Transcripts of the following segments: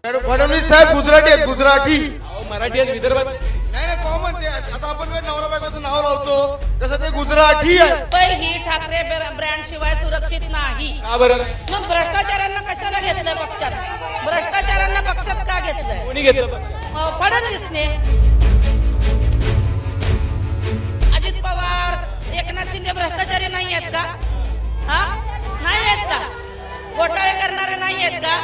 फडणवीस साहेब गुजराटी आहेत, गुजराटी. मराठी आहेत विदर्भात. नाही कॉमन ते आता आपण काय नवरा बायकोचं नाव लावतो तसं ते गुजराठी आहे. मुंबई ही ठाकरे ब्रँड शिवाय सुरक्षित नाही. का बरं? मग भ्रष्टाचारांना कशाला घेतलंय पक्षात? भ्रष्टाचारांना पक्षात का घेतलंय? कोणी घेतलं पक्षात? फडणवीसने. अजित पवार, एकनाथ शिंदे भ्रष्टाचारी नाही आहेत का? हा, नाही आहेत का? घोटाळे करणारे नाही आहेत का?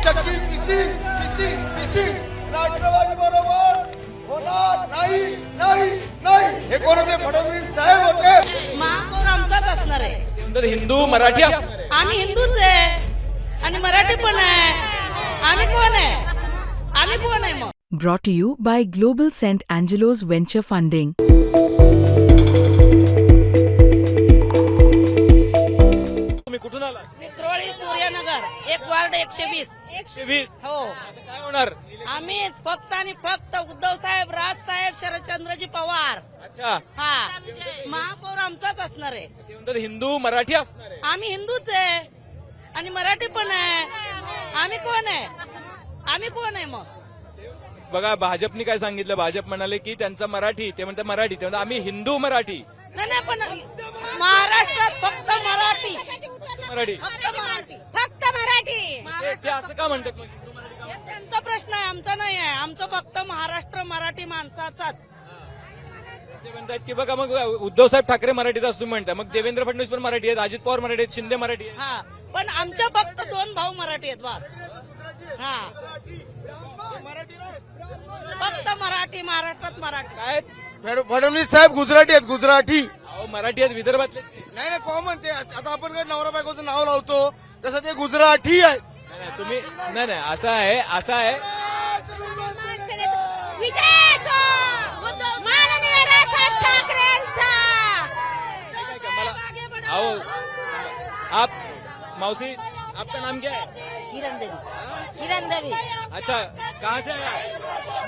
चक्की पिसिंग पिसिंग पिसिंग राष्ट्रवादी बरोबर होणार नाही नाही नाही. हे कोण होते? फडणवीस साहेब होते. महापौर आमचाच असणार आहे. नंतर हिंदू मराठी असणार आहे. आम्ही हिंदूच आहे आणि मराठी पण आहे. आम्ही कोण आहे? आम्ही कोण आहे मग? Brought to you by Global St. Angelo's Venture Funding. तुम्ही कुठून आला? विक्रोळी सूर्यनगर, एक वार्ड 120. 120. हो, आता काय होणार? आम्हीच फक्त आणि फक्त उद्धव साहेब, राज साहेब, शरदचंद्रजी पवार. अच्छा, हा, महापौर आमचाच असणार आहे. ते म्हणतात हिंदू मराठी असणार आहे. आम्ही हिंदूच आहे आणि मराठी पण आहे. आम्ही कोण आहे? आम्ही कोण आहे मग? बघा भाजपने काय सांगितलं. भाजप म्हणाले की त्यांचा मराठी, ते म्हणतात मराठी, ते म्हणतात आम्ही हिंदू मराठी. नाही नाही, पण महाराष्ट्रात फक्त मराठी. मराठी फक्त मराठी. फक्त मराठी. ते असं का म्हणतात मग? हिंदू मराठी का? हे त्यांचा प्रश्न आहे, आमचा नाही आहे. आमचं फक्त महाराष्ट्र मराठी माणसाचाच. ते म्हणतात की बघा मग उद्धव साहेब ठाकरे मराठीचा असं तुम्ही म्हणता, मग देवेंद्र फडणवीस पण मराठी आहेत, अजित पवार मराठी आहेत, शिंदे मराठी आहेत. हा, पण आमच्या फक्त 2 भाऊ मराठी आहेत बस. हा, फक्त मराठी, महाराष्ट्रात मराठी. काय? फडणवीस साहेब गुजराटी आहेत, गुजराटी. अहो मराठी आहेत विदर्भातले. नाही कॉमन ते आता आपण काय नवरा बायकोचं नाव लावतो तसं ते गुजराठी आहेत. नाही, तुम्ही नाही असं आहे, असं आहे. माननीय राजसाहेब ठाकरेंचा. मला आओ आप मौसी आपका नाम क्या है? किरण देवी. किरण देवी. अच्छा, कहाँ से आया?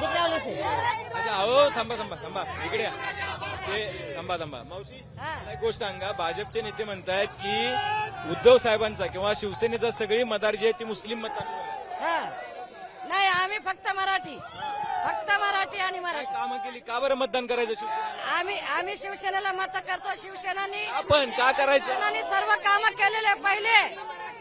बिकरावली से. अच्छा, अहो थांबा थांबा थांबा, इकडे या. ते थांबा थांबा. मावशी मला एक गोष्ट सांगा. भाजपचे नेते म्हणतायत की उद्धव साहेबांचा किंवा शिवसेनेचा सगळी मदार जी आहे ती मुस्लिम मतदार. नाही, आम्ही फक्त मराठी. फक्त मराठी आणि काय मराठी. कामं केली? का बरं मतदान करायचं शिवसेनेला? आम्ही शिवसेनेला मत करतो. शिवसेनानी आपण का करायचं? सर्व कामं केलेले पहिले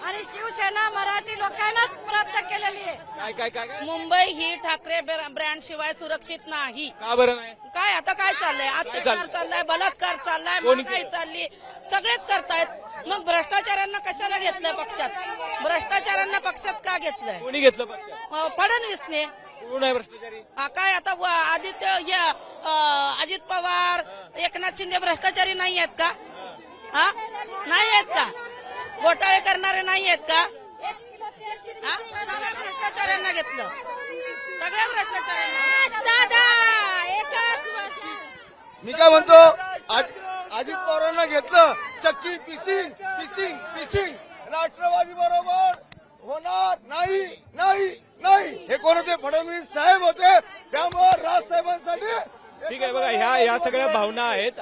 आणि शिवसेना मराठी लोकांनाच प्राप्त केलेली आहे. काय काय काय काय? मुंबई ही ठाकरे ब्रँड शिवाय सुरक्षित नाही. का बरं नाही? काय आता काय चाललंय? अत्याचार चाललाय, बलात्कार चाललाय, कोणी महागाई चालली, सगळेच करतायत. मग भ्रष्टाचारांना कशाला घेतलंय पक्षात? भ्रष्टाचारांना पक्षात का घेतलंय? कोणी घेतलं पक्षात? फडणवीसने. कोण आहे भ्रष्टाचारी? काय आता अजित पवार, एकनाथ शिंदे भ्रष्टाचारी नाही आहेत का? हा, नाही आहेत का? घोटाळे करणारे नाही आहेत का? हा? सगळ्या भ्रष्टाचाऱ्यांना घेतलं. सगळ्या भ्रष्टाचाऱ्यांना. दादा एकच. मी काय म्हणतो, अजित पवारांना घेतलं. चक्की पिसिंग पिसिंग पिसिंग राष्ट्रवादी बरोबर होणार नाही नाही नाही. हे कोण होते? फडणवीस साहेब होते. त्यामुळे राज साहेबांसाठी ठीक आहे. बघा ह्या सगळ्या भावना आहेत.